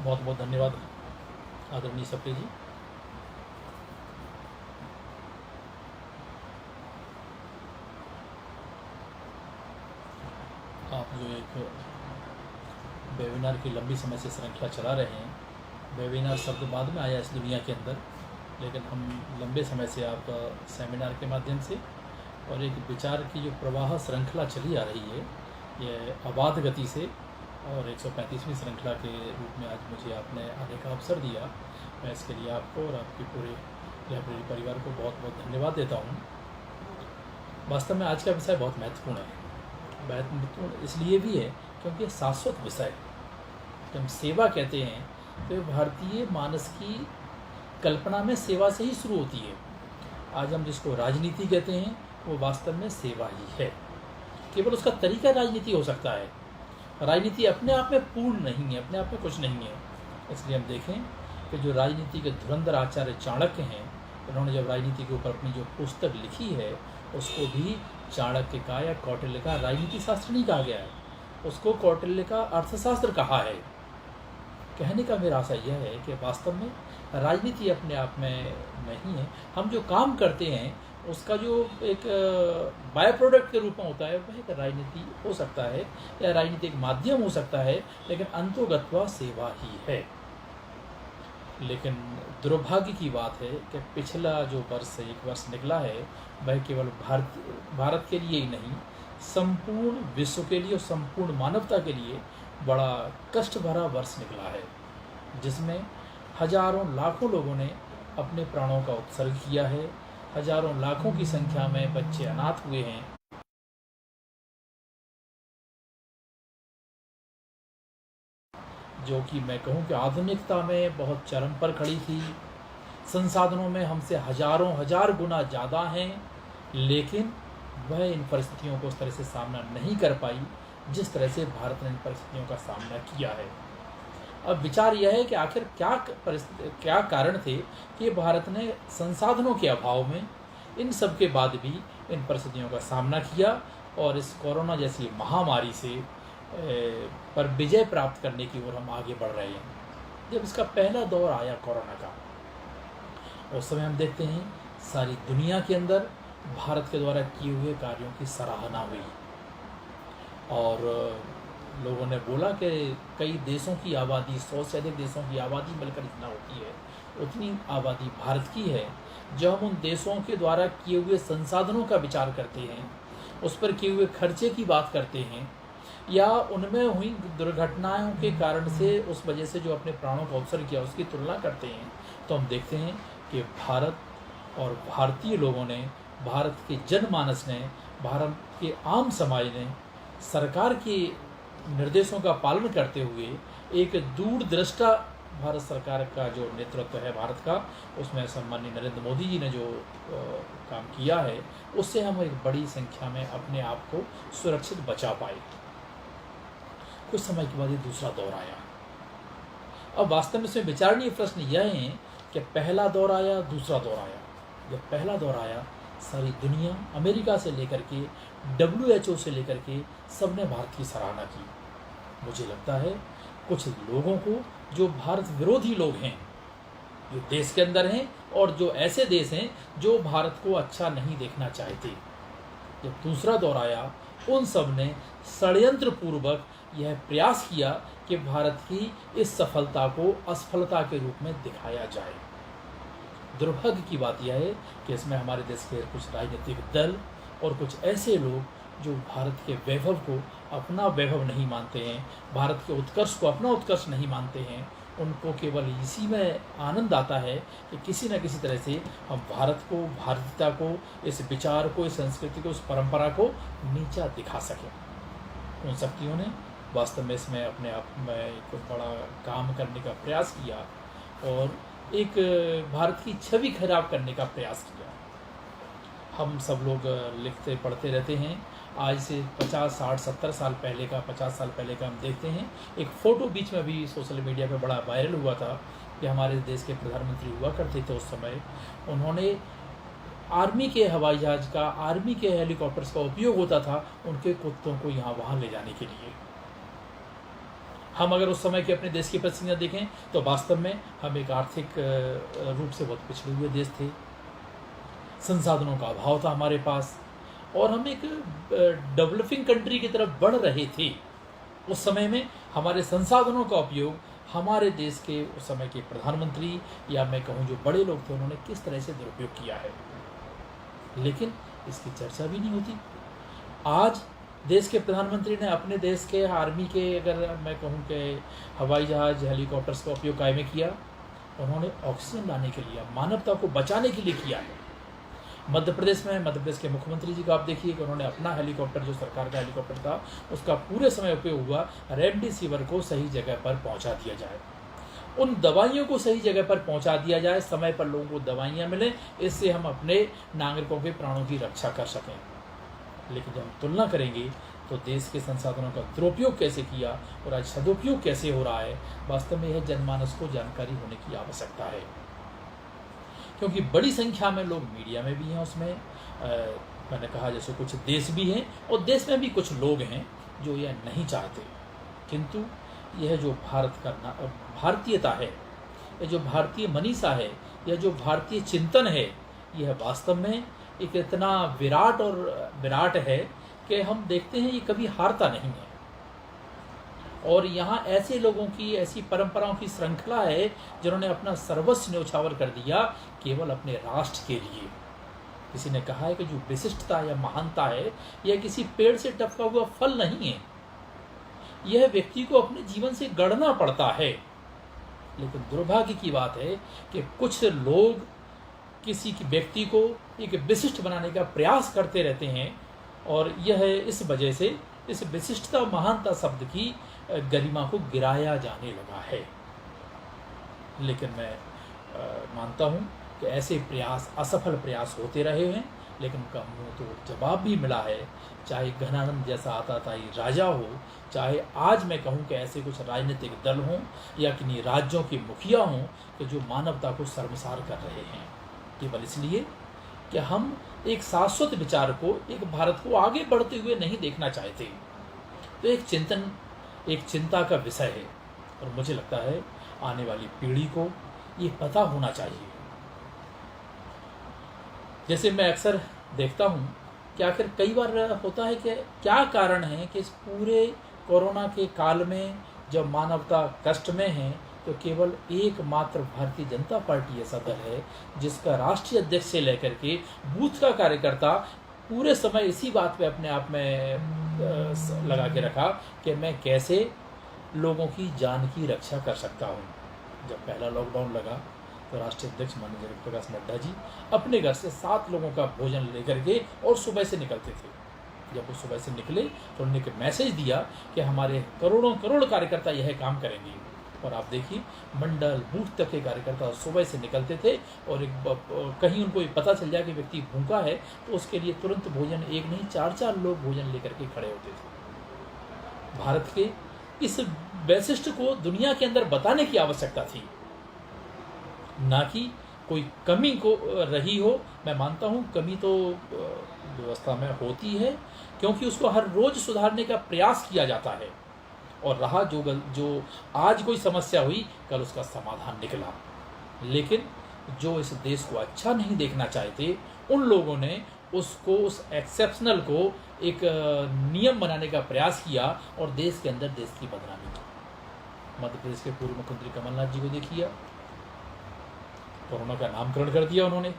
बहुत बहुत धन्यवाद आदरणीय सप्रे जी। आप जो एक वेबिनार की लंबी समय से श्रृंखला चला रहे हैं, वेबिनार शब्द बाद में आया इस दुनिया के अंदर, लेकिन हम लंबे समय से आपका सेमिनार के माध्यम से और एक विचार की जो प्रवाह श्रृंखला चली आ रही है, ये अबाध गति से, और 135वीं श्रृंखला के रूप में आज मुझे आपने आने का अवसर दिया। मैं इसके लिए आपको और आपके पूरे लाइब्रेरी परिवार को बहुत बहुत धन्यवाद देता हूँ। वास्तव में आज का विषय बहुत महत्वपूर्ण है। महत्वपूर्ण इसलिए भी है क्योंकि ये शाश्वत विषय है। जब हम सेवा कहते हैं तो भारतीय मानस की कल्पना में सेवा से ही शुरू होती है। आज हम जिसको राजनीति कहते हैं वो वास्तव में सेवा ही है। केवल उसका तरीका राजनीति हो सकता है। राजनीति अपने आप में पूर्ण नहीं है, अपने आप में कुछ नहीं है। इसलिए हम देखें कि जो राजनीति के धुरंधर आचार्य चाणक्य हैं, उन्होंने जब राजनीति के ऊपर अपनी जो पुस्तक लिखी है उसको भी चाणक्य का या कौटिल्य का राजनीति शास्त्र नहीं कहा गया है, उसको कौटिल्य का अर्थशास्त्र कहा है। कहने का मेरा आशा यह है कि वास्तव में राजनीति अपने आप में नहीं है। हम जो काम करते हैं उसका जो एक बाय प्रोडक्ट के रूप में होता है वह एक राजनीति हो सकता है या राजनीतिक माध्यम हो सकता है, लेकिन अंतोगत्वा सेवा ही है। लेकिन दुर्भाग्य की बात है कि पिछला जो वर्ष एक वर्ष निकला है वह केवल भारत के लिए ही नहीं, संपूर्ण विश्व के लिए और संपूर्ण मानवता के लिए बड़ा कष्ट भरा वर्ष निकला है, जिसमें हजारों लाखों लोगों ने अपने प्राणों का उत्सर्ग किया है। हजारों लाखों की संख्या में बच्चे अनाथ हुए हैं, जो कि मैं कहूँ कि आधुनिकता में बहुत चरम पर खड़ी थी। संसाधनों में हमसे हजार गुना ज़्यादा हैं, लेकिन वह इन परिस्थितियों को उस तरह से सामना नहीं कर पाई जिस तरह से भारत ने इन परिस्थितियों का सामना किया है। अब विचार यह है कि आखिर क्या कारण थे कि भारत ने संसाधनों के अभाव में इन सब के बाद भी इन परिस्थितियों का सामना किया और इस कोरोना जैसी महामारी से पर विजय प्राप्त करने की ओर हम आगे बढ़ रहे हैं। जब इसका पहला दौर आया कोरोना का, उस समय हम देखते हैं सारी दुनिया के अंदर भारत के द्वारा किए हुए कार्यों की सराहना हुई और लोगों ने बोला कि कई देशों की आबादी, 100 से अधिक देशों की आबादी मिलकर इतना होती है, उतनी आबादी भारत की है। जब हम उन देशों के द्वारा किए हुए संसाधनों का विचार करते हैं, उस पर किए हुए खर्चे की बात करते हैं, या उनमें हुई दुर्घटनाओं के कारण से उस वजह से जो अपने प्राणों का उत्सर्ग किया उसकी तुलना करते हैं, तो हम देखते हैं कि भारत और भारतीय लोगों ने, भारत के जनमानस ने, भारत के आम समाज ने सरकार के निर्देशों का पालन करते हुए एक दूरदृष्टा भारत सरकार का जो नेतृत्व है भारत का, उसमें सम्माननीय नरेंद्र मोदी जी ने जो काम किया है, उससे हम एक बड़ी संख्या में अपने आप को सुरक्षित बचा पाए। कुछ समय के बाद ये दूसरा दौर आया। अब वास्तव में इसमें विचारणीय प्रश्न यह है कि पहला दौर आया, दूसरा दौर आया। जब पहला दौर आया, सारी दुनिया, अमेरिका से लेकर के WHO से लेकर के सबने भारत की सराहना की। मुझे लगता है कुछ लोगों को जो भारत विरोधी लोग हैं, जो देश के अंदर हैं और जो ऐसे देश हैं जो भारत को अच्छा नहीं देखना चाहते, जब दूसरा दौर आया उन सब ने षड्यंत्र पूर्वक यह प्रयास किया कि भारत की इस सफलता को असफलता के रूप में दिखाया जाए। दुर्भाग्य की बात यह है कि इसमें हमारे देश के कुछ राजनीतिक दल और कुछ ऐसे लोग जो भारत के वैभव को अपना वैभव नहीं मानते हैं, भारत के उत्कर्ष को अपना उत्कर्ष नहीं मानते हैं, उनको केवल इसी में आनंद आता है कि किसी न किसी तरह से हम भारत को, भारतीयता को, इस विचार को, इस संस्कृति को, इस परंपरा को नीचा दिखा सकें। उन शक्तियों ने वास्तव में इसमें अपने आप में एक बड़ा काम करने का प्रयास किया और एक भारत की छवि खराब करने का प्रयास किया। हम सब लोग लिखते पढ़ते रहते हैं। आज से 50, 60, 70 साल पहले का, 50 साल पहले का हम देखते हैं। एक फ़ोटो बीच में भी सोशल मीडिया पे बड़ा वायरल हुआ था कि हमारे देश के प्रधानमंत्री हुआ करते थे उस समय, उन्होंने आर्मी के हवाई जहाज़ का, आर्मी के हेलीकॉप्टर्स का उपयोग होता था उनके कुत्तों को यहाँ वहाँ ले जाने के लिए। हम अगर उस समय के अपने देश की परिस्थितियाँ देखें तो वास्तव में हम एक आर्थिक रूप से बहुत पिछड़े हुए देश थे, संसाधनों का अभाव था हमारे पास, और हम एक डेवलपिंग कंट्री की तरफ बढ़ रहे थे। उस समय में हमारे संसाधनों का उपयोग हमारे देश के उस समय के प्रधानमंत्री या मैं कहूँ जो बड़े लोग थे उन्होंने किस तरह से दुरुपयोग किया है, लेकिन इसकी चर्चा भी नहीं होती। आज देश के प्रधानमंत्री ने अपने देश के आर्मी के, अगर मैं कहूँ कि हवाई जहाज हेलीकॉप्टर्स का उपयोग काय में किया, उन्होंने ऑक्सीजन लाने के लिए, मानवता को बचाने के लिए किया है। मध्य प्रदेश के मुख्यमंत्री जी का आप देखिए कि उन्होंने अपना हेलीकॉप्टर, जो सरकार का हेलीकॉप्टर था, उसका पूरे समय उपयोग हुआ रेमडेसिविर को सही जगह पर पहुंचा दिया जाए, उन दवाइयों को सही जगह पर पहुंचा दिया जाए, समय पर लोगों को दवाइयां मिलें, इससे हम अपने नागरिकों के प्राणों की रक्षा कर सकें। लेकिन जब हम तुलना करेंगे तो देश के संसाधनों का दुरुपयोग कैसे किया और आज सदुपयोग कैसे हो रहा है, वास्तव में यह जनमानस को जानकारी होने की आवश्यकता है, क्योंकि बड़ी संख्या में लोग मीडिया में भी हैं, उसमें मैंने कहा जैसे कुछ देश भी हैं और देश में भी कुछ लोग हैं जो यह नहीं चाहते, किंतु यह जो भारत का भारतीयता है, यह जो भारतीय मनीषा है, यह जो भारतीय चिंतन है, यह वास्तव में एक इतना विराट है कि हम देखते हैं ये कभी हारता नहीं है। और यहाँ ऐसे लोगों की, ऐसी परंपराओं की श्रृंखला है जिन्होंने अपना सर्वस्व न्यौछावर कर दिया केवल अपने राष्ट्र के लिए। किसी ने कहा है कि जो विशिष्टता या महानता है यह किसी पेड़ से टपका हुआ फल नहीं है, यह व्यक्ति को अपने जीवन से गढ़ना पड़ता है। लेकिन दुर्भाग्य की बात है कि कुछ लोग किसी की व्यक्ति को एक विशिष्ट बनाने का प्रयास करते रहते हैं, और यह इस वजह से इस विशिष्टता महानता शब्द की गरिमा को गिराया जाने लगा है। लेकिन मैं मानता हूँ कि ऐसे प्रयास, असफल प्रयास होते रहे हैं, लेकिन उनका मुँह तो जवाब भी मिला है। चाहे घनानंद जैसा आताताई राजा हो, चाहे आज मैं कहूँ कि ऐसे कुछ राजनीतिक दल हों या किन्हीं राज्यों के मुखिया हों कि जो मानवता को शर्मसार कर रहे हैं, केवल इसलिए कि हम एक शाश्वत विचार को, एक भारत को आगे बढ़ते हुए नहीं देखना चाहते। तो एक चिंतन, एक चिंता का विषय है, और मुझे लगता है आने वाली पीढ़ी को ये पता होना चाहिए। जैसे मैं अक्सर देखता हूँ कि आखिर कई बार होता है कि क्या कारण है कि इस पूरे कोरोना के काल में जब मानवता कष्ट में है तो केवल एकमात्र भारतीय जनता पार्टी ऐसा दल है जिसका राष्ट्रीय अध्यक्ष से लेकर के बूथ का कार्यकर्ता पूरे समय इसी बात पे अपने आप में लगा के रखा कि मैं कैसे लोगों की जान की रक्षा कर सकता हूँ। जब पहला लॉकडाउन लगा तो राष्ट्रीय अध्यक्ष माननीय जगत प्रकाश नड्डा जी अपने घर से 7 लोगों का भोजन लेकर के और सुबह से निकलते थे। जब वो सुबह से निकले तो उन्होंने एक मैसेज दिया कि हमारे करोड़ों करोड़ कार्यकर्ता यह काम करेंगे, और आप देखिए मंडल बूथ तक के कार्यकर्ता सुबह से निकलते थे, और कहीं उनको पता चल जाए कि व्यक्ति भूखा है तो उसके लिए तुरंत भोजन, एक नहीं 4-4 लोग भोजन लेकर के खड़े होते थे। भारत के इस वैशिष्ट्य को दुनिया के अंदर बताने की आवश्यकता थी, ना कि कोई कमी को रही हो। मैं मानता हूँ कमी तो व्यवस्था में होती है, क्योंकि उसको हर रोज सुधारने का प्रयास किया जाता है, और रहा जो आज कोई समस्या हुई कल उसका समाधान निकला। लेकिन जो इस देश को अच्छा नहीं देखना चाहते उन लोगों ने उसको, उस एक्सेप्शनल को एक नियम बनाने का प्रयास किया और देश के अंदर देश की बदनामी की। मध्य प्रदेश के पूर्व मुख्यमंत्री कमलनाथ जी को देखिए, कोरोना का नामकरण कर दिया उन्होंने।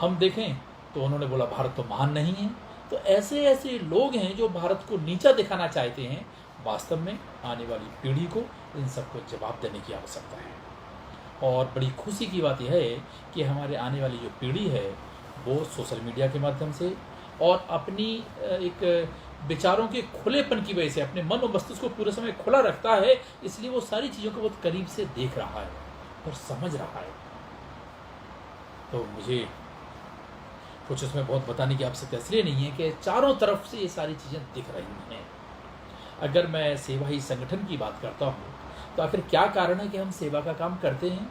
हम देखें तो उन्होंने बोला भारत तो महान नहीं है। तो ऐसे ऐसे लोग हैं जो भारत को नीचा दिखाना चाहते हैं। वास्तव में आने वाली पीढ़ी को इन सबको जवाब देने की आवश्यकता है, और बड़ी खुशी की बात यह है कि हमारे आने वाली जो पीढ़ी है वो सोशल मीडिया के माध्यम से और अपनी एक विचारों के खुलेपन की वजह से अपने मन और मस्तिष्क को पूरे समय खुला रखता है, इसलिए वो सारी चीज़ों को बहुत करीब से देख रहा है और समझ रहा है। तो मुझे कुछ उसमें बहुत बताने की आवश्यकता इसलिए नहीं है कि चारों तरफ से ये सारी चीज़ें दिख रही हैं। अगर मैं सेवा ही संगठन की बात करता हूँ तो आखिर क्या कारण है कि हम सेवा का काम करते हैं?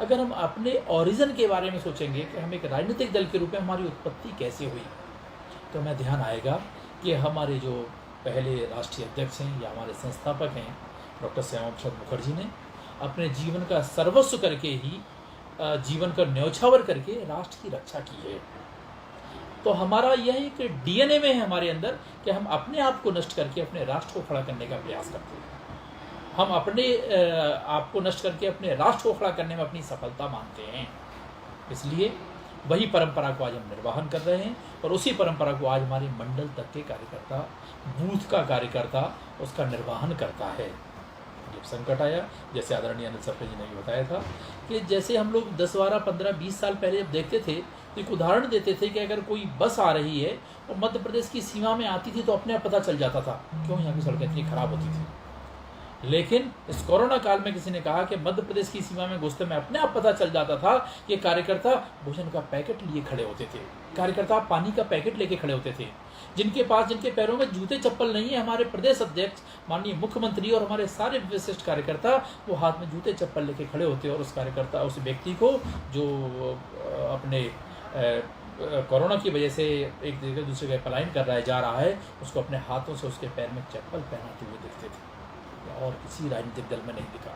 अगर हम अपने ओरिजिन के बारे में सोचेंगे कि हम एक राजनीतिक दल के रूप में हमारी उत्पत्ति कैसे हुई, तो हमें ध्यान आएगा कि हमारे जो पहले राष्ट्रीय अध्यक्ष हैं या हमारे संस्थापक हैं डॉक्टर श्यामा प्रसाद मुखर्जी ने अपने जीवन का सर्वस्व करके ही जीवन का न्यौछावर करके राष्ट्र की रक्षा की है। तो हमारा यह एक डीएनए में है हमारे अंदर कि हम अपने आप को नष्ट करके अपने राष्ट्र को खड़ा करने का प्रयास करते हैं। हम अपने आप को नष्ट करके अपने राष्ट्र को खड़ा करने में अपनी सफलता मानते हैं। इसलिए वही परंपरा को आज हम निर्वाहन कर रहे हैं और उसी परंपरा को आज हमारे मंडल तक के कार्यकर्ता, बूथ का कार्यकर्ता उसका निर्वाहन करता है। जब संकट आया, जैसे आदरणीय अनिल सप्रे जी ने भी बताया था कि जैसे हम लोग 10, 12, 15, 20 साल पहले जब देखते थे तो एक उदाहरण देते थे कि अगर कोई बस आ रही है और मध्य प्रदेश की सीमा में आती थी तो अपने आप पता चल जाता था क्यों यहाँ की सड़कें इतनी खराब होती थी। लेकिन इस कोरोना काल में किसी ने कहा कि मध्य प्रदेश की सीमा में घुसते में अपने आप पता चल जाता था कि कार्यकर्ता भोजन का पैकेट लिए खड़े होते थे, कार्यकर्ता पानी का पैकेट लेके खड़े होते थे, जिनके पैरों में जूते चप्पल नहीं है। हमारे प्रदेश अध्यक्ष, माननीय मुख्यमंत्री और हमारे सारे विशिष्ट कार्यकर्ता वो हाथ में जूते चप्पल लेके खड़े होते और उस कार्यकर्ता, उस व्यक्ति को जो अपने कोरोना की वजह से एक जगह दूसरी जगह पलायन कर रहा है, जा रहा है, उसको अपने हाथों से उसके पैर में चप्पल पहनाते हुए दिखते थे। और किसी राजनीतिक दल में नहीं दिखा।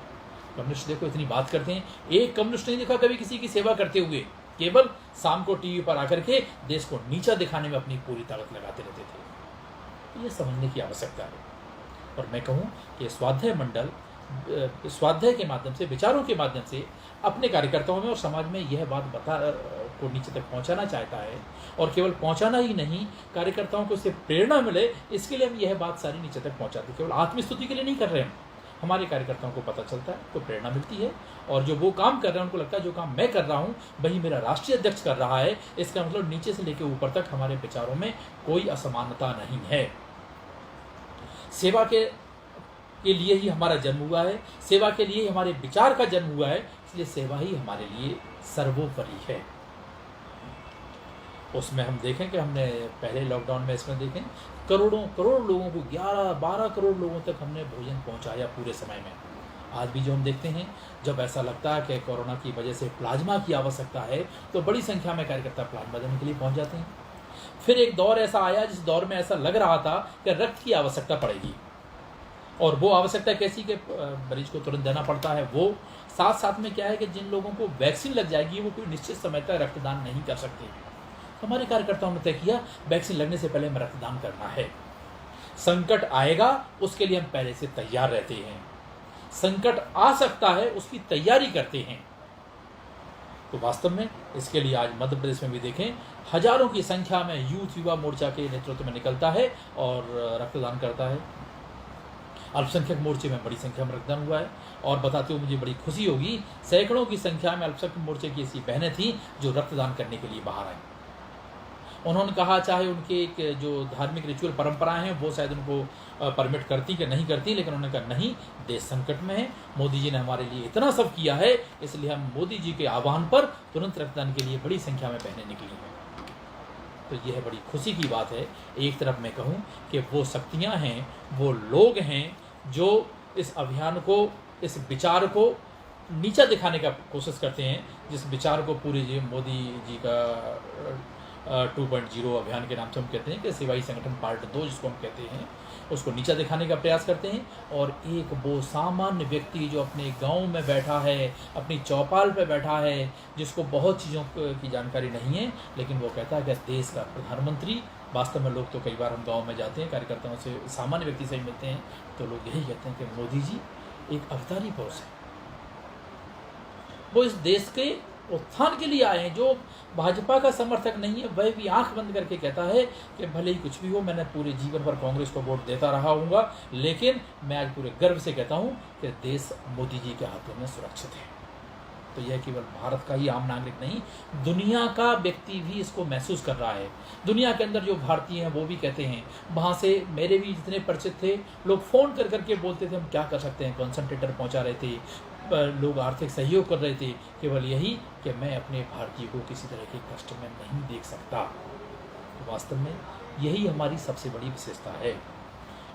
कम्युनिस्ट देखो इतनी बात करते हैं, एक कम्युनिस्ट नहीं दिखा कभी किसी की सेवा करते हुए, केवल शाम को टीवी पर आकर के देश को नीचा दिखाने में अपनी पूरी ताकत लगाते रहते थे। ये समझने की आवश्यकता है। और मैं कहूँ कि स्वाध्याय मंडल स्वाध्याय के माध्यम से, विचारों के माध्यम से अपने कार्यकर्ताओं में और समाज में यह बात को नीचे तक पहुंचाना चाहता है। और केवल पहुंचाना ही नहीं, कार्यकर्ताओं को इससे प्रेरणा मिले, इसके लिए हम यह बात सारी नीचे तक पहुंचाते। केवल आत्मस्तुति के लिए नहीं कर रहे हैं, हमारे कार्यकर्ताओं को पता चलता है तो प्रेरणा मिलती है। और जो वो काम कर रहे हैं उनको लगता है जो काम मैं कर रहा हूँ वही मेरा राष्ट्रीय अध्यक्ष कर रहा है। इसका मतलब नीचे से लेकर ऊपर तक हमारे विचारों में कोई असमानता नहीं है। सेवा के लिए ही हमारा जन्म हुआ है, सेवा के लिए ही हमारे विचार का जन्म हुआ है, इसलिए सेवा ही हमारे लिए सर्वोपरि है। उसमें हम देखें कि हमने पहले लॉकडाउन में इसमें देखें करोड़ लोगों को, 11-12 करोड़ लोगों तक हमने भोजन पहुंचाया पूरे समय में। आज भी जो हम देखते हैं, जब ऐसा लगता है कि कोरोना की वजह से प्लाज्मा की आवश्यकता है तो बड़ी संख्या में कार्यकर्ता प्लाज्मा देने के लिए पहुंच जाते हैं। फिर एक दौर ऐसा आया जिस दौर में ऐसा लग रहा था कि रक्त की आवश्यकता पड़ेगी, और वो आवश्यकता कैसी कि मरीज को तुरंत देना पड़ता है। वो साथ साथ में क्या है कि जिन लोगों को वैक्सीन लग जाएगी वो कोई निश्चित समय तक रक्तदान नहीं कर सकते। हमारे कार्यकर्ताओं ने तय किया वैक्सीन लगने से पहले हमें रक्तदान करना है। संकट आएगा उसके लिए हम पहले से तैयार रहते हैं, संकट आ सकता है उसकी तैयारी करते हैं। तो वास्तव में इसके लिए आज मध्य प्रदेश में भी देखें, हजारों की संख्या में यूथ युवा मोर्चा के नेतृत्व में निकलता है और रक्तदान करता है। अल्पसंख्यक मोर्चे में बड़ी संख्या में रक्तदान हुआ है। और बताते हुए मुझे बड़ी खुशी होगी, सैकड़ों की संख्या में अल्पसंख्यक मोर्चे की ऐसी बहनें थीं जो रक्तदान करने के लिए बाहर आईं। उन्होंने कहा चाहे उनके एक जो धार्मिक रिचुअल परंपराएं हैं वो शायद उनको परमिट करती कि नहीं करती, लेकिन उन्होंने कहा नहीं, देश संकट में है, मोदी जी ने हमारे लिए इतना सब किया है, इसलिए हम मोदी जी के आह्वान पर तुरंत रक्तदान के लिए बड़ी संख्या में बहनें निकली हैं। तो यह बड़ी खुशी की बात है। एक तरफ मैं कहूँ कि वो शक्तियाँ हैं, वो लोग हैं जो इस अभियान को, इस विचार को नीचा दिखाने का कोशिश करते हैं, जिस विचार को पूरे जी मोदी जी का 2.0 अभियान के नाम से हम कहते हैं कि सेवाई संगठन पार्ट 2 जिसको हम कहते हैं, उसको नीचा दिखाने का प्रयास करते हैं। और एक वो सामान्य व्यक्ति जो अपने गांव में बैठा है, अपनी चौपाल पे बैठा है, जिसको बहुत चीज़ों की जानकारी नहीं है, लेकिन वो कहता है कि देश का प्रधानमंत्री, वास्तव में लोग तो कई बार हम गांव में जाते हैं, कार्यकर्ताओं से, सामान्य व्यक्ति से मिलते हैं, तो लोग यही कहते हैं कि मोदी जी एक अवतारी पुरुष है, वो इस देश के उत्थान के लिए आए हैं। जो भाजपा का समर्थक नहीं है वह भी आंख बंद करके कहता है कि भले ही कुछ भी हो, मैंने पूरे जीवन भर कांग्रेस को वोट देता रहा हूँगा, लेकिन मैं आज पूरे गर्व से कहता हूँ कि देश मोदी जी के हाथों में सुरक्षित है। तो यह केवल भारत का ही आम नागरिक नहीं, दुनिया का व्यक्ति भी इसको महसूस कर रहा है। दुनिया के अंदर जो भारतीय हैं वो भी कहते हैं। वहाँ से मेरे भी जितने परिचित थे, लोग फ़ोन कर करके बोलते थे हम क्या कर सकते हैं, कंसंट्रेटर पहुँचा रहे थे, लोग आर्थिक सहयोग कर रहे थे, केवल यही कि मैं अपने भारतीय को किसी तरह के कष्ट में नहीं देख सकता। तो वास्तव में यही हमारी सबसे बड़ी विशेषता है।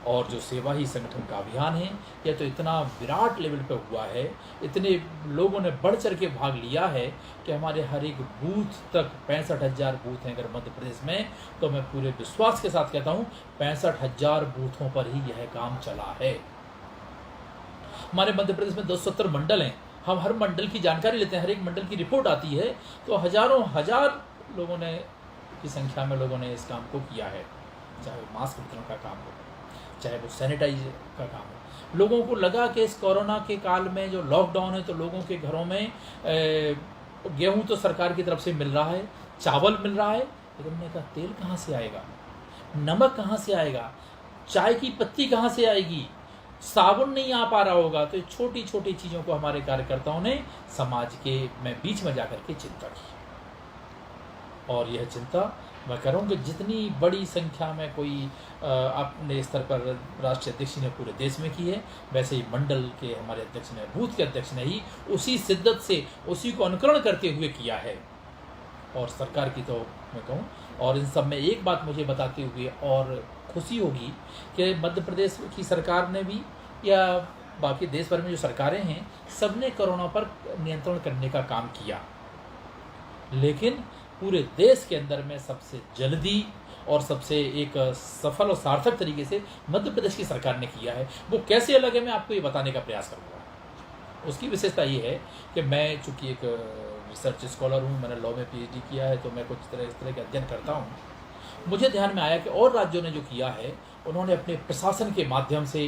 और जो सेवा ही संगठन का अभियान है, यह तो इतना विराट लेवल पे हुआ है, इतने लोगों ने बढ़ चढ़ के भाग लिया है कि हमारे हर एक बूथ तक 65,000 बूथ हैं अगर मध्य प्रदेश में, तो मैं पूरे विश्वास के साथ कहता हूँ 65,000 बूथों पर ही यह काम चला है। हमारे मध्य प्रदेश में 270 मंडल हैं। हम हर मंडल की जानकारी लेते हैं, हर एक मंडल की रिपोर्ट आती है, तो हजारों हजार लोगों ने की संख्या में लोगों ने इस काम को किया है। चाहे वो मास्क वितरण का काम हो, चाहे वो सैनिटाइज का काम हो। लोगों को लगा कि इस कोरोना के काल में जो लॉकडाउन है तो लोगों के घरों में गेहूं तो सरकार की तरफ से मिल रहा है, चावल मिल रहा है, लेकिन हमने कहा तेल कहाँ से आएगा, नमक कहाँ से आएगा, चाय की पत्ती कहाँ से आएगी, साबुन नहीं आ पा रहा होगा। तो छोटी छोटी चीज़ों को हमारे कार्यकर्ताओं ने समाज के बीच में जाकर के चिंता की, और यह चिंता मैं कह रहा हूँ कि जितनी बड़ी संख्या में कोई अपने स्तर पर राष्ट्रीय अध्यक्ष ने पूरे देश में की है, वैसे ही मंडल के हमारे अध्यक्ष ने, बूथ के अध्यक्ष ने ही उसी शिद्दत से, उसी को अनुकरण करते हुए किया है। और सरकार की तो मैं कहूँ, और इन सब में एक बात मुझे बताते हुए और खुशी होगी कि मध्य प्रदेश की सरकार ने भी या बाकी देश भर में जो सरकारें हैं, सब ने कोरोना पर नियंत्रण करने का काम किया, लेकिन पूरे देश के अंदर में सबसे जल्दी और सबसे एक सफल और सार्थक तरीके से मध्य प्रदेश की सरकार ने किया है। वो कैसे अलग है, मैं आपको ये बताने का प्रयास करूँगा। उसकी विशेषता ये है कि मैं चूँकि एक रिसर्च स्कॉलर हूँ, मैंने लॉ में PhD किया है, तो मैं कुछ इस तरह के अध्ययन करता हूँ। मुझे ध्यान में आया कि और राज्यों ने जो किया है, उन्होंने अपने प्रशासन के माध्यम से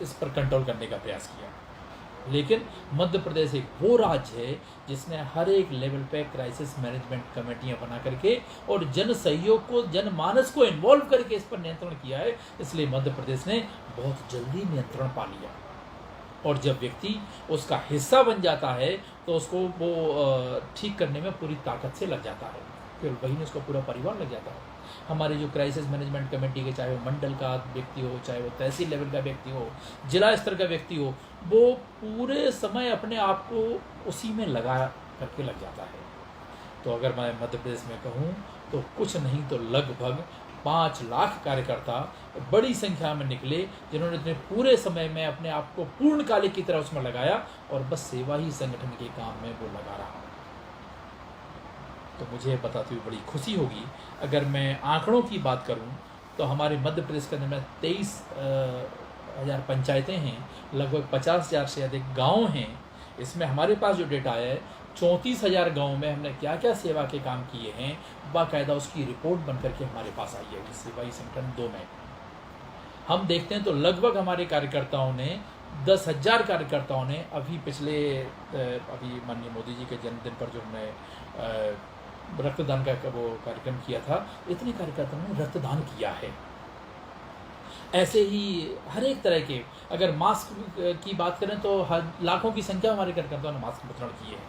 इस पर कंट्रोल करने का प्रयास किया, लेकिन मध्य प्रदेश एक वो राज्य है जिसने हर एक लेवल पे क्राइसिस मैनेजमेंट कमेटियां बना करके और जन सहयोग को, जनमानस को इन्वॉल्व करके इस पर नियंत्रण किया है। इसलिए मध्य प्रदेश ने बहुत जल्दी नियंत्रण पा लिया, और जब व्यक्ति उसका हिस्सा बन जाता है तो उसको वो ठीक करने में पूरी ताकत से लग जाता है, फिर वही नहीं उसका पूरा परिवार लग जाता है। हमारे जो क्राइसिस मैनेजमेंट कमेटी के, चाहे वो मंडल का व्यक्ति हो, चाहे वो तहसील लेवल का व्यक्ति हो, जिला स्तर का व्यक्ति हो, वो पूरे समय अपने आप को उसी में लगा करके लग जाता है। तो अगर मैं मध्य प्रदेश में कहूँ तो कुछ नहीं तो लगभग 5 लाख कार्यकर्ता बड़ी संख्या में निकले, जिन्होंने अपने पूरे समय में अपने आप को पूर्णकालिक की तरह उसमें लगाया, और बस सेवा ही संगठन के काम में वो लगा रहा। तो मुझे बताते हुए बड़ी खुशी होगी। अगर मैं आंकड़ों की बात करूं तो हमारे मध्य प्रदेश के अंदर में 23,000 पंचायतें हैं, लगभग 50,000 से अधिक गांव हैं। इसमें हमारे पास जो डेटा है, 34,000 गाँव में हमने क्या क्या सेवा के काम किए हैं, बाकायदा उसकी रिपोर्ट बन करके हमारे पास आई है। सेवा ही संगठन 2 में हम देखते हैं तो लगभग हमारे कार्यकर्ताओं ने 10,000 कार्यकर्ताओं ने अभी माननीय मोदी जी के जन्मदिन पर जो हमने रक्तदान का वो कार्यक्रम किया था, इतने कार्यकर्ताओं ने रक्तदान किया है। ऐसे ही हर एक तरह के, अगर मास्क की बात करें तो लाखों की संख्या हमारे कार्यकर्ताओं ने मास्क वितरण किए हैं।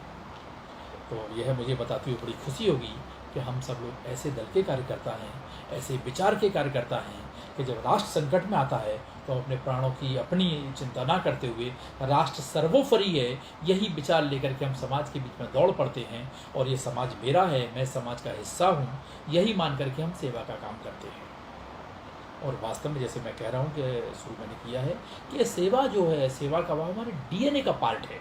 तो यह मुझे बताते हुए बड़ी खुशी होगी कि हम सब लोग ऐसे दल के कार्यकर्ता हैं, ऐसे विचार के कार्यकर्ता हैं कि जब राष्ट्र संकट में आता है तो अपने प्राणों की अपनी चिंता ना करते हुए राष्ट्र सर्वोपरि है, यही विचार लेकर के हम समाज के बीच में दौड़ पड़ते हैं, और ये समाज मेरा है, मैं समाज का हिस्सा हूँ, यही मान करके हम सेवा का काम करते हैं। और वास्तव में जैसे मैं कह रहा हूँ कि शुरू मैंने किया है कि सेवा जो है, सेवा का वह हमारे DNA का पार्ट है।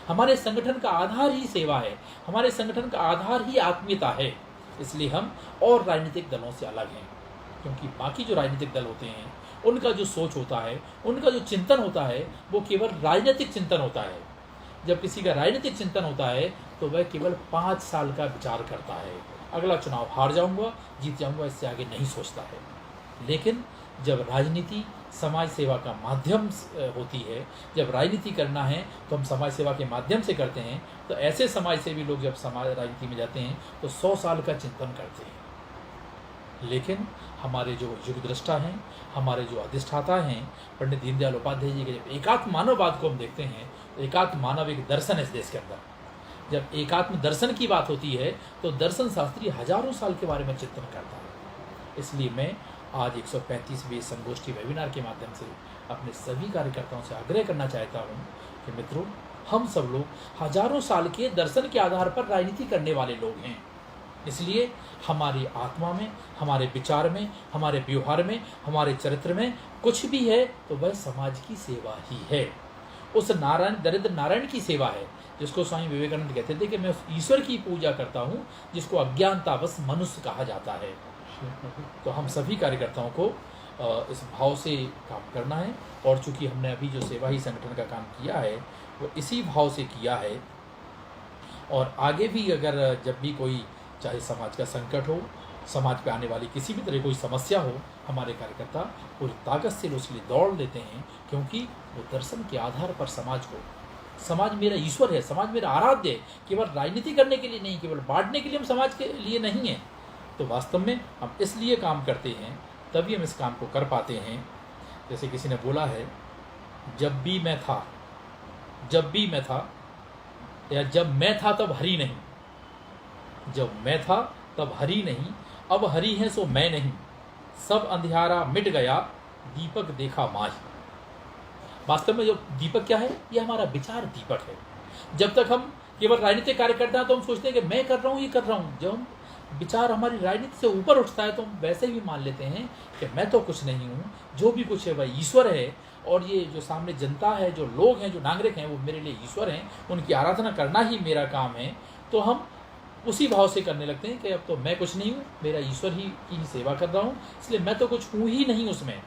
हमारे संगठन का आधार ही सेवा है, हमारे संगठन का आधार ही आत्मीयता है। इसलिए हम और राजनीतिक दलों से अलग हैं, क्योंकि बाकी जो राजनीतिक दल होते हैं उनका जो सोच होता है, उनका जो चिंतन होता है, वो केवल राजनीतिक चिंतन होता है। जब किसी का राजनीतिक चिंतन होता है तो वह केवल 5 साल का विचार करता है, अगला चुनाव हार जाऊंगा, जीत जाऊंगा, इससे आगे नहीं सोचता है। लेकिन जब राजनीति समाज सेवा का माध्यम होती है, जब राजनीति करना है तो हम समाज सेवा के माध्यम से करते हैं। तो ऐसे समाज सेवी लोग जब समाज राजनीति में जाते हैं तो 100 साल का चिंतन करते हैं। लेकिन हमारे जो युग दृष्टा हैं, हमारे जो अधिष्ठाता हैं, पंडित दीनदयाल उपाध्याय जी के जब एकात्म मानववाद को हम देखते हैं, तो एकात्म मानव एक दर्शन है इस देश के अंदर। जब एकात्म दर्शन की बात होती है तो दर्शन शास्त्री हजारों साल के बारे में चिंतन करता है। इसलिए मैं आज 135वें संगोष्ठी वेबिनार के माध्यम से अपने सभी कार्यकर्ताओं से आग्रह करना चाहता हूँ कि मित्रों, हम सब लोग हजारों साल के दर्शन के आधार पर राजनीति करने वाले लोग हैं। इसलिए हमारी आत्मा में, हमारे विचार में, हमारे व्यवहार में, हमारे चरित्र में कुछ भी है तो वह समाज की सेवा ही है। उस नारायण, दरिद्र नारायण की सेवा है, जिसको स्वामी विवेकानंद कहते थे कि मैं उस ईश्वर की पूजा करता हूँ जिसको अज्ञानतावश मनुष्य कहा जाता है। तो हम सभी कार्यकर्ताओं को इस भाव से काम करना है, और चूंकि हमने अभी जो सेवा ही संगठन का काम किया है वो इसी भाव से किया है, और आगे भी अगर जब भी कोई, चाहे समाज का संकट हो, समाज पे आने वाली किसी भी तरह कोई समस्या हो, हमारे कार्यकर्ता पूरी ताकत से उसके लिए दौड़ लेते हैं, क्योंकि वो दर्शन के आधार पर समाज को, समाज मेरा ईश्वर है, समाज मेरा आराध्य है, केवल राजनीति करने के लिए नहीं, केवल बांटने के लिए हम समाज के लिए नहीं है। तो वास्तव में हम इसलिए काम करते हैं, तभी हम इस काम को कर पाते हैं। जैसे किसी ने बोला है, जब भी मैं था, या जब मैं था तब हरि नहीं, जब मैं था तब हरि नहीं, अब हरि है सो मैं नहीं, सब अंधियारा मिट गया, दीपक देखा माही। वास्तव में जो दीपक क्या है, ये हमारा विचार दीपक है। जब तक हम केवल राजनीतिक कार्य करते हैं तो हम सोचते हैं कि मैं कर रहा हूँ, ये कर रहा हूँ। जब हम विचार हमारी राजनीति से ऊपर उठता है तो हम वैसे भी मान लेते हैं कि मैं तो कुछ नहीं हूँ, जो भी कुछ है वह ईश्वर है, और ये जो सामने जनता है, जो लोग हैं, जो नागरिक हैं, वो मेरे लिए ईश्वर हैं, उनकी आराधना करना ही मेरा काम है। तो हम उसी भाव से करने लगते हैं कि अब तो मैं कुछ नहीं हूँ, मेरा ईश्वर ही की सेवा कर रहा हूँ, इसलिए मैं तो कुछ हूँ ही नहीं उसमें।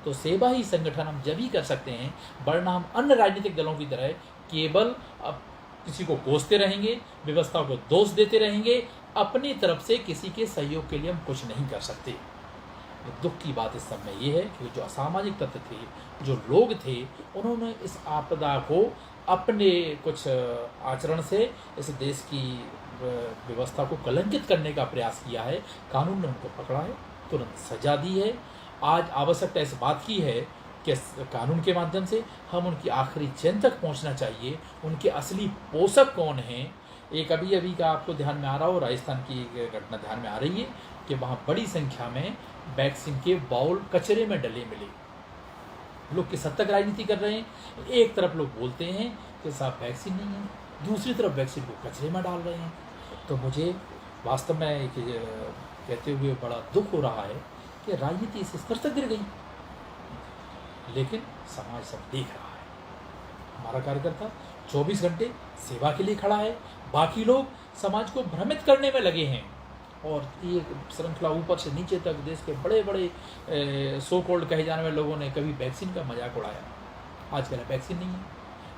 तो सेवा ही संगठन हम जब ही कर सकते हैं, वरना हम अन्य राजनीतिक दलों की तरह केवल अब किसी को कोसते रहेंगे, व्यवस्था को दोष देते रहेंगे, अपनी तरफ से किसी के सहयोग के लिए हम कुछ नहीं कर सकते। दुख की बात इस सब में ये है कि जो असामाजिक तत्व थे, जो लोग थे, उन्होंने इस आपदा को अपने कुछ आचरण से इस देश की व्यवस्था को कलंकित करने का प्रयास किया है। कानून ने उनको पकड़ा है, तुरंत सजा दी है। आज आवश्यकता इस बात की है कि कानून के माध्यम से हम उनकी आखिरी चैन तक पहुंचना चाहिए। उनके असली पोषक कौन हैं? एक अभी का आपको ध्यान में आ रहा हो, राजस्थान की एक घटना ध्यान में आ रही है कि वहाँ बड़ी संख्या में वैक्सीन के बाउल कचरे में डले मिले। लोग किस हद तक राजनीति कर रहे हैं, एक तरफ लोग बोलते हैं कि साहब वैक्सीन नहीं है, दूसरी तरफ वैक्सीन को कचरे में डाल रहे हैं। तो मुझे वास्तव में कहते हुए बड़ा दुख हो रहा है कि राजनीति इस स्तर तक गिर गई, लेकिन समाज सब देख रहा है। हमारा कार्यकर्ता 24 घंटे सेवा के लिए खड़ा है, बाकी लोग समाज को भ्रमित करने में लगे हैं, और ये श्रृंखला ऊपर से नीचे तक देश के बड़े बड़े सो कॉल्ड कहे जाने वाले लोगों ने कभी वैक्सीन का मजाक उड़ाया, आज कह रहे वैक्सीन नहीं है,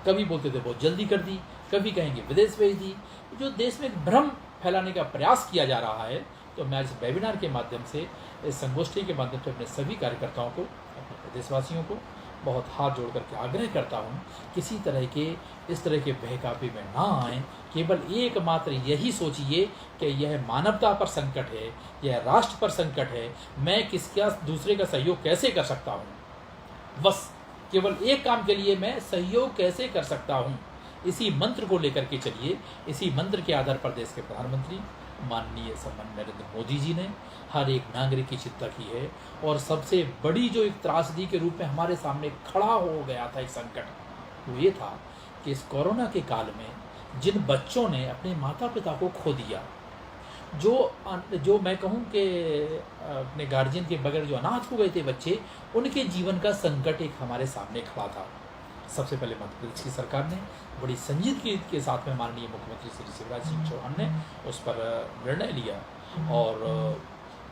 कभी बोलते थे बहुत जल्दी कर दी, कभी कहेंगे विदेश भेज दी। जो देश में एक भ्रम फैलाने का प्रयास किया जा रहा है, तो मैं इस वेबिनार के माध्यम से, इस संगोष्ठी के माध्यम से अपने सभी कार्यकर्ताओं को, अपने प्रदेशवासियों को बहुत हाथ जोड़ करके आग्रह करता हूँ, किसी तरह के इस तरह के बहकावे में ना आएँ। केवल एकमात्र यही सोचिए कि यह मानवता पर संकट है, यह राष्ट्र पर संकट है, मैं किसका दूसरे का सहयोग कैसे कर सकता हूँ, बस केवल एक काम के लिए मैं सहयोग कैसे कर सकता हूँ, इसी मंत्र को लेकर के चलिए। इसी मंत्र के आधार पर देश के प्रधानमंत्री माननीय सम्माननीय नरेंद्र मोदी जी ने हर एक नागरिक की चिंता की है, और सबसे बड़ी जो एक त्रासदी के रूप में हमारे सामने खड़ा हो गया था एक संकट, वो ये था कि इस कोरोना के काल में जिन बच्चों ने अपने माता पिता को खो दिया, जो मैं कहूँ कि अपने गार्जियन के बगैर जो अनाथ हो गए थे बच्चे, उनके जीवन का संकट एक हमारे सामने खड़ा था। सबसे पहले मध्य प्रदेश की सरकार ने बड़ी संजीदगी के साथ में माननीय मुख्यमंत्री श्री शिवराज सिंह चौहान ने उस पर निर्णय लिया, और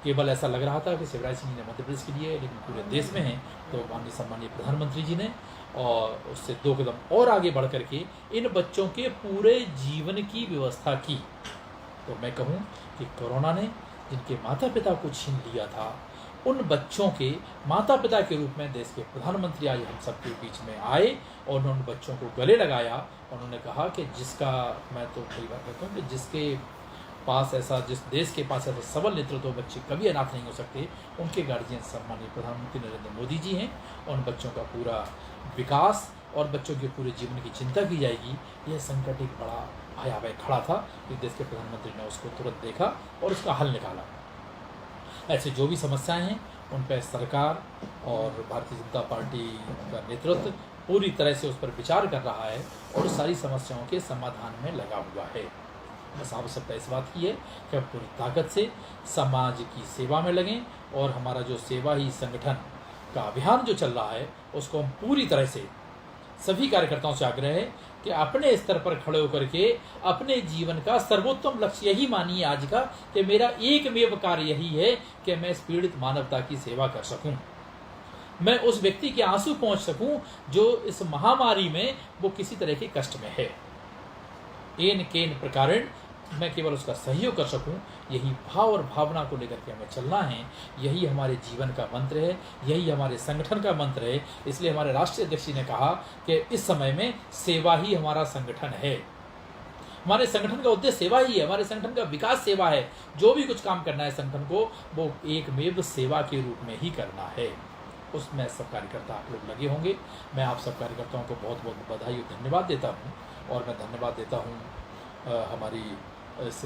केवल ऐसा लग रहा था कि शिवराज सिंह ने मध्य प्रदेश के लिए, लेकिन पूरे देश में है, तो माननीय सम्माननीय प्रधानमंत्री जी ने और उससे 2 कदम और आगे बढ़ करके इन बच्चों के पूरे जीवन की व्यवस्था की। तो मैं कहूँ कि कोरोना ने जिनके माता पिता को छीन लिया था, उन बच्चों के माता पिता के रूप में देश के प्रधानमंत्री आज हम सबके बीच में आए, और उन्होंने बच्चों को गले लगाया, और उन्होंने कहा कि जिसका, मैं तो कई बार कहता हूँ कि जिसके पास ऐसा, जिस देश के पास ऐसा सबल नेतृत्व, बच्चे कभी अनाथ नहीं हो सकते, उनके गार्जियन सम्माननीय प्रधानमंत्री नरेंद्र मोदी जी हैं। और उन बच्चों का पूरा विकास और बच्चों के पूरे जीवन की चिंता की जाएगी। यह संकट एक बड़ा भयावह खड़ा था, इस देश के प्रधानमंत्री ने उसको तुरंत देखा और उसका हल निकाला। ऐसे जो भी समस्याएं हैं उन पर सरकार और भारतीय जनता पार्टी का नेतृत्व पूरी तरह से उस पर विचार कर रहा है और सारी समस्याओं के समाधान में लगा हुआ है। बस आवश्यकता इस बात की है कि हम पूरी ताकत से समाज की सेवा में लगें और हमारा जो सेवा ही संगठन का अभियान जो चल रहा है उसको हम पूरी तरह से सभी कार्यकर्ताओं से आग्रह है कि अपने स्तर पर खड़े होकर के अपने जीवन का सर्वोत्तम लक्ष्य यही मानिए आज का कि मेरा एकमेव कार्य यही है कि मैं इस पीड़ित मानवता की सेवा कर सकूं, मैं उस व्यक्ति के आंसू पहुंच सकूं जो इस महामारी में वो किसी तरह के कष्ट में है। एन केन प्रकारेण मैं केवल उसका सहयोग कर सकूं, यही भाव और भावना को लेकर के हमें चलना है। यही हमारे जीवन का मंत्र है, यही हमारे संगठन का मंत्र है। इसलिए हमारे राष्ट्रीय अध्यक्ष जी ने कहा कि इस समय में सेवा ही हमारा संगठन है। हमारे संगठन का उद्देश्य सेवा ही है, हमारे संगठन का विकास सेवा है। जो भी कुछ काम करना है संगठन को वो एकमेव सेवा के रूप में ही करना है। उसमें सब कार्यकर्ता आप लोग लगे होंगे। मैं आप सब कार्यकर्ताओं को बहुत बहुत बधाई और धन्यवाद देता हूँ। और मैं धन्यवाद देता हूँ हमारी इस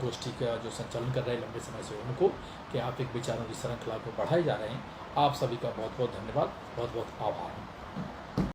गोष्ठी का जो संचालन कर रहे हैं लंबे समय से उनको, कि आप एक विचारों की श्रृंखला को बढ़ाए जा रहे हैं। आप सभी का बहुत बहुत धन्यवाद, बहुत बहुत आभार।